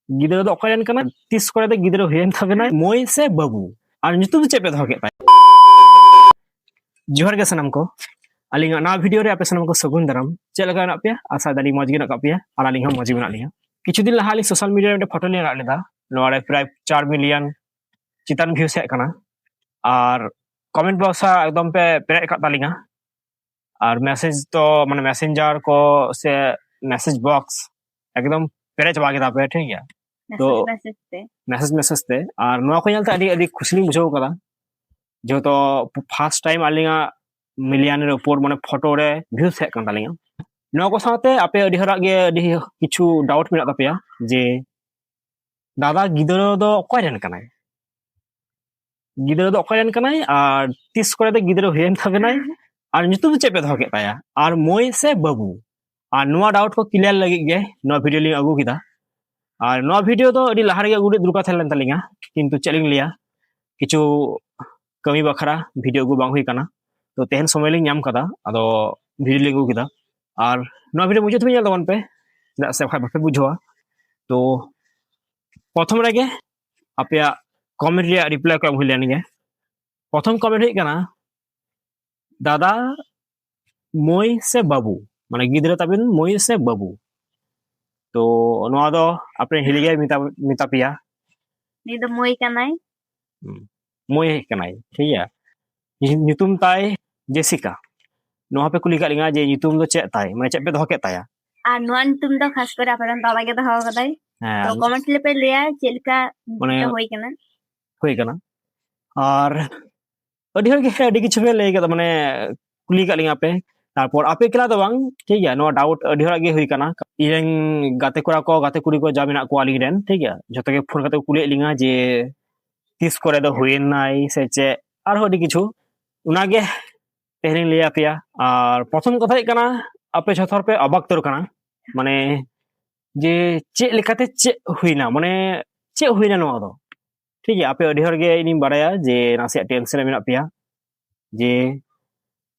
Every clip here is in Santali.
गिद्रा दो अकय रेन कना तीस करे दे गिद्रा हुयेन थाबेना मोय से बाबू और nyutum चे पे दोहो केत ताय जोहार गे सनम को अलिंगा ना वीडियो रे आपे सनम को सगुन दाराम चे लगा ना पे आशा दाली मौज गे ना का पे और अलिंगा मौज गे ना लिया किछु दिन लहा सोशल मीडिया रे फोटो ले रा लेदा नोरे प्राय 4 मिलियन चितान व्यूज हे कना और कमेंट बॉक्स एकदम पे पेरे का तालिंगा और मैसेज तो माने मैसेंजर को से मैसेज बॉक्स एकदम पेरे चबा गेदा पे ठीक गया तो मैसेज ते और नोआ को ñalta adi adi खुशी बुझाव कदा जो तो फर्स्ट टाइम आलिंगा मिलियन रे ऊपर माने फोटो रे व्यूज हे कन तालिंगा नोआ को साथे आपे अडी हरा गे अडी किछु डाउट मेना तापेया जे दादा गिदरो दो अकय रेन कनाय गिदरो दो अकय रेन कनाय और तीस करे दे गिदरो हेन थाबेनाय और nyutum चे पे दोहो केत ताया और मोय से बाबू और नोआ डाउट को क्लियर लगी गे नोआ वीडियो लिंग अगु किदा और नोआ वीडियो तो अडी लहा रे अगुडी दुरका थेलन तालिंगा किंतु चेलिंग लिया किछु कमी बखरा वीडियो को बांग हुई कना तो तेहन समय लिंग नाम कदा अदो वीडियो लिंग अगु किदा और नोआ वीडियो मुझे थुई तबन पे चेदा से भाई बापे बुझवा तो प्रथम रे गे आपया कमेंट रे रिप्लाई को हुई लेन गे प्रथम कमेंट हुई कना दादा मोय से बाबू माने गिद्रा ताबिन मोय से बाबू तो नोआ दो आपने हिलिगे मिता पिया नी दो मोय कनाय मोय कनाय ठीक है nyutum ताय जेसिका नोआ पे कुली का लिंगा जे nyutum दो चे ताय माने चे पे दोहो केत ताया आ नोआ nyutum दो खास करे आपन बाबा के दोहो कदाय तो कमेंट ले पे लिया चेलका माने होई कना और अडी हर के अडी किछु पे ले के माने कुली का लिंगा पे तारपर आपे केला दो बांग ठीक है नो डाउट अडी हर गे हुई कना इरेन गाते कोरा को गाते कुड़ी को जा मेना को आलिंग रेन ठीक है जतो के फोन काते कुली लिंगा जे तीस करे दो हुयेन नाय से चे और अडी किछु उना गे तेहरिन लिया पिया और प्रथम कथा कना आपे छथर पे अबाक तर कना माने जे चे लेकाते चे हुइना माने चे हुइना नो दो ठीक है आपे अडी हर गे इनी बाराया जे नासे टेंशन मेना पिया जे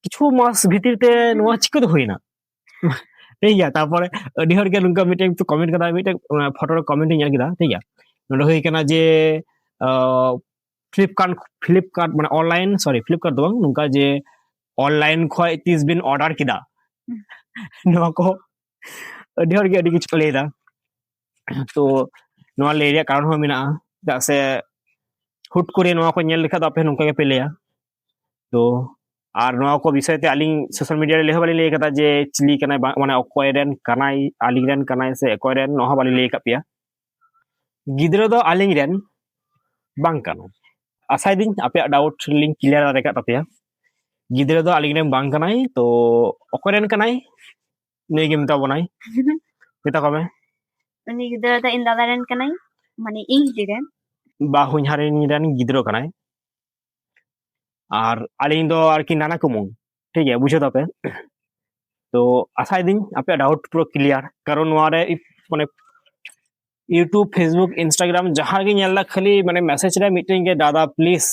किछु मास भीतर ते नोआ चिको दो हुइना ठीक है तारपरे अडी हर गे नुका मिटे तो कमेंट कदा मिटे फोटो रे कमेंट ᱧᱮᱞ किदा ठीक है नोडे हुई कना जे फ्लिपकार्ट माने ऑनलाइन सॉरी फ्लिपकार्ट दो नुका जे ऑनलाइन खय 30 बिन ऑर्डर किदा नोआ को अडी हर गे अडी किछु लेदा तो नोआ ले रे कारण हो मिना दा से हुट करे नोआ को ñel लेखा आपे नुका के पे लेया तो और नोआ को विषय ते आलिंग सोशल मीडिया रे लेहो बाली ले कदा जे चिली कनाय माने अकय रेन कनाय आलिंग रेन कनाय से अकय रेन नोहा बाली ले का पिया गिद्रा दो आलिंग रेन बांग कना आशा दिन आपे डाउट लिंक क्लियर रे का तापिया गिद्रा दो आलिंग रेन बांग कनाय तो अकय रेन कनाय नै गे मिता बनाय मिता कमे उनी गिद्रा दा इन दादा रेन कनाय माने इंग दिरेन बा हुनहारेन रेन गिद्रा कनाय और आलिंग दो आर की नाना कुमुंग ठीक है बुझो तापे तो आशा दिन आपे डाउट पूरा क्लियर कारण नोआरे माने यूट्यूब फेसबुक इंस्टाग्राम जहां गे ñalला खाली माने मैसेज रे मीटिंग के दादा प्लीज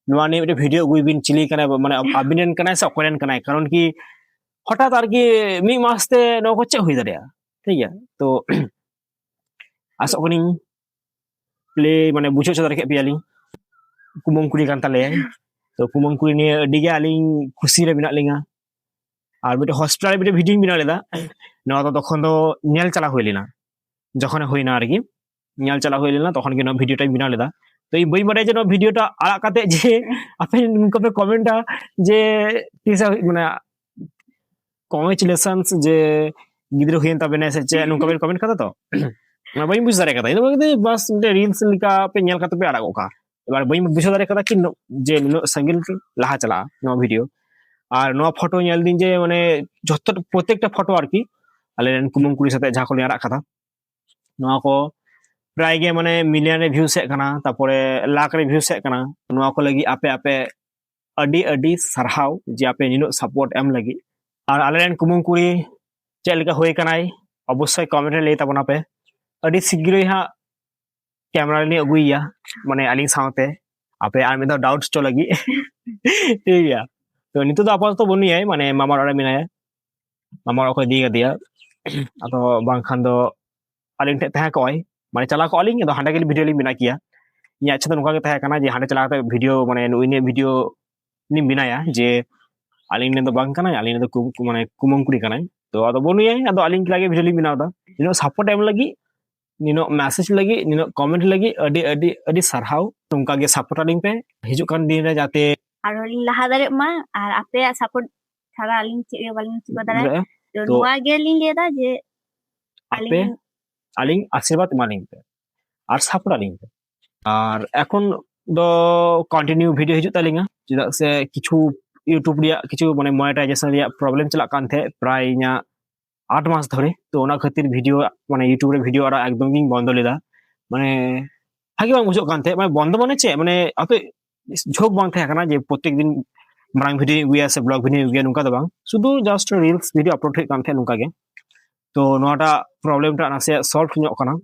नोआ ने वीडियो गुइबिन चिली कना माने अबिनेन कना से अकरेन कना कारण की हठात आर की मी मासते नो को चे हुई दरिया ठीक है तो आसो कनी प्ले माने बुझो चदर के पियाली कुमंग कुड़ी कान ताले तो कुमंग कुड़ी ने अडी गे आलिंग खुशी रे बिना लिंगा और मिटे हॉस्पिटल मिटे वीडियो बिना लेदा नोआ तो तखन दो ñel चला हुई लेना जखन होइना आर की ñel चला हुई लेना तखन के नो वीडियो टाइम बिना लेदा तो ई बई बारे जे नो वीडियो टा आड़ा काते जे आपे नुका पे कमेंट जे तीसा माने कॉन्ग्रेचुलेशंस जे गिद्रा हुयेन ताबेना से चे नुका पे कमेंट कदा तो ना बई बुझ दारे कदा इनो बस मिटे रील्स लिका पे ñel काते पे आड़ा गोका एबार बई बुझ दारे कदा कि जे नो संगिल लाहा चला नो वीडियो और नो फोटो ñel दिन जे माने जत्तो प्रत्येकटा फोटो आर की आले रेन कुमंग कुड़ी साथे जहा को आड़ा कदा नो को प्राय गे माने मिलियन रे व्यूज हे कना तारपरे लाख रे व्यूज हे कना नो को लगी आपे आपे अडी अडी सरहाव जे आपे निनो सपोर्ट एम लगी और आले रेन कुमंग कुड़ी चे लेका होय कनाय अवश्य कमेंट रे ले ताबना पे अडी शीघ्र हा कैमरा रे अगुइया माने आलिंग सावते आपे आर में डाउट्स चो लगी ठीक है तो नितो दो आपातत बनुया माने मामार ओरे मिनाया मामार ओको दी गदिया अतो बांखान दो आलिंग ठे तहा कोय মানে চালা ᱠᱚᱜ ᱟᱹᱞᱤᱧ ᱟᱫᱚ ᱦᱟᱸᱰᱮ ᱜᱮ ᱵᱷᱤᱰᱤᱭᱳ ᱞᱤᱧ ᱵᱮᱱᱟᱣ ᱠᱮᱭᱟ ᱤᱧᱟᱹᱜ ᱤᱪᱪᱷᱟ ᱫᱚ ᱱᱚᱝᱠᱟ ᱜᱮ ᱛᱟᱦᱮᱸ ᱠᱟᱱᱟ ᱡᱮ ᱦᱟᱸᱰᱮ ᱪᱟᱞᱟᱣ ᱠᱟᱛᱮ ᱵᱷᱤᱰᱤᱭᱳ ᱢᱟᱱᱮ ᱱᱩᱭ ᱵᱷᱤᱰᱤᱭᱳ ᱞᱤᱧ ᱵᱮᱱᱟᱭᱟ ᱡᱮ ᱟᱹᱞᱤᱧ ᱨᱮᱱ ᱫᱚ ᱵᱟᱝ ᱠᱟᱱᱟᱭ ᱟᱹᱞᱤᱧ ᱨᱮᱱ ᱫᱚ ᱢᱟᱱᱮ ᱠᱩᱢᱟᱹᱝ ᱠᱩᱲᱤ ᱠᱟᱱᱟᱭ ᱛᱚ ᱟᱫᱚ ᱵᱟᱹᱱᱩᱭᱟᱭ ᱟᱫᱚ ᱟᱹᱞᱤᱧ ᱮᱠᱞᱟ ᱜᱮ ᱵᱷᱤᱰᱤᱭᱳ ᱞᱤᱧ ᱵᱮᱱᱟᱣ ᱮᱫᱟ ᱱᱤᱱᱟᱹᱜ ᱥᱟᱯᱳর্ট ᱮᱢ ᱞᱟᱹᱜᱤᱫ ᱱᱤᱱᱟᱹᱜ ᱢᱮᱥᱮᱡ ᱞᱟᱹᱜᱤᱫ ᱱᱤᱱᱟᱹᱜ ᱠᱚᱢᱮন্ট ᱞᱟᱹᱜᱤᱫ ᱟᱹᱰᱤ ᱟᱹᱰᱤ ᱟᱹᱰᱤ ᱥᱟᱨᱦᱟᱣ ᱱᱚᱝᱠᱟ ᱜᱮ ᱥᱟᱯᱳর্ট ᱟᱹᱞᱤᱧ ᱯᱮ ᱦᱤᱡᱩᱜ ᱠᱟᱱ ᱫᱤᱱ ᱨᱮ ᱡᱟᱛᱮ ᱟᱨᱦᱚᱸ ᱞᱤᱧ ᱞᱟᱦᱟ ᱫᱟᱲᱮᱜ ᱢᱟ ᱟᱨ ᱟᱯᱮᱭᱟᱜ ᱥᱟᱯᱳর্ট ছাড়া ᱟᱹᱞᱤᱧ ᱪᱮᱫ ᱜᱮ ᱵᱟᱹᱞᱤᱧ ᱪᱤᱠᱟᱹ ᱫᱟᱲᱮᱭᱟᱜᱼᱟ ᱛᱚ ᱛᱚ ᱱᱚᱣᱟ ᱜᱮᱞᱤᱧ ᱞᱟᱹᱭᱫᱟ ᱡᱮ ᱟᱯᱮ ᱟᱹᱞᱤᱧ ᱟশীর্বাদ ᱮᱢᱟᱞᱤᱧ ᱯᱮ ᱟᱨ ᱥᱟᱯᱳর্ট ᱟᱹᱞᱤᱧ ᱯᱮ আর এখন ᱫᱚ কন্টিনিউ ভিডিও হিজুᱜ তালিঙা ᱪᱮᱫᱟᱜ ᱥᱮ ᱠᱤᱪᱷᱩ ইউটিউব ᱨᱮᱭᱟᱜ ᱠᱤᱪᱷᱩ ᱢᱟᱱᱮ ᱢᱚনেᱴᱟইজেশন ᱨᱮᱭᱟᱜ ᱯᱨᱚᱵᱞᱮᱢ ᱪᱟᱞᱟᱜ ᱠᱟᱱ ᱛᱟᱦᱮᱸ ᱯᱨᱟᱭ ᱤᱧᱟᱹᱜ 8 মাস ধরে তো ᱚᱱᱟ ᱠᱷᱟᱹᱛᱤᱨ ভিডিও মানে ইউটিউব রে ভিডিও আড়াᱜ একদম গিᱧ বন্ধ ᱞᱮᱫᱟ মানে ভাগে বাং বুঝᱚᱜ ᱠᱟᱱ ᱛᱟᱦᱮᱸ মানে বন্ধ মানে ᱪᱮᱫ মানে ᱟᱯᱮ ঝোঁক বাং ᱛᱟᱦᱮᱸ ᱠᱟᱱᱟ ᱡᱮ ᱯᱨᱚᱛᱮᱠ ᱫᱤᱱ ᱢᱟᱨᱟᱝ ᱵᱷᱤᱰᱤᱭᱳ ᱟᱹᱜᱩᱭᱟ ᱥᱮ ᱵᱞᱚᱜ ᱵᱷᱤᱰᱤᱭᱳ ᱟᱹᱜᱩᱭᱟ ᱱᱚᱝᱠᱟ ᱫᱚ ᱵᱟᱝ শুধু জাস্ট রিলস ভিডিও আপলোড হয়ে কান ᱛᱟᱦᱮᱸ ᱱᱚᱝᱠᱟ ᱜᱮ তো ᱱᱚᱣᱟᱴᱟᱜ ᱯᱨᱚᱵᱞᱮᱢᱴᱟᱜ ᱱᱟᱥᱮᱭᱟᱜ ᱥᱚᱞভ ᱧᱚᱜ ᱠᱟᱱᱟ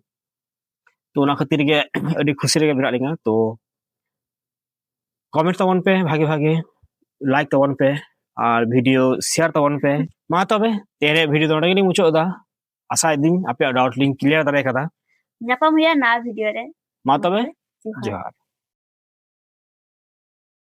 তো ᱚᱱᱟ ᱠᱷᱟᱹᱛᱤᱨ ᱜᱮ ᱟᱹᱰᱤ ᱠᱷᱩᱥᱤ ᱨᱮᱜᱮ ᱢᱮᱱᱟᱜ ᱞᱤᱧᱟ ᱛᱚ কমেন্ট তাবন পে ভাগে ভাগে লাইক তাবন পে আর ভিডিও শেয়ার তাবন পে মা তবে তেরে ভিডিও ᱫᱚ ᱚᱸᱰᱮ ᱜᱮᱞᱤᱧ ᱢᱩᱪᱟᱹᱫ ᱮᱫᱟ ᱟᱥᱟᱭᱮᱫᱤᱧ ᱟᱯᱮᱭᱟᱜ ᱰᱟউᱴ ᱞᱤᱧ ᱠᱞᱤᱭᱟᱨ ᱫᱟᱲᱮ ᱠᱟᱫᱟ ᱧᱟᱯᱟᱢ ᱦᱩᱭᱩᱜᱼᱟ ᱱᱟᱣᱟ ᱵᱷᱤᱰᱤᱭᱳ ᱨᱮ ᱢᱟ ᱛᱚᱵᱮ ᱡᱚᱦᱟᱨ ᱡᱚᱦᱟᱨ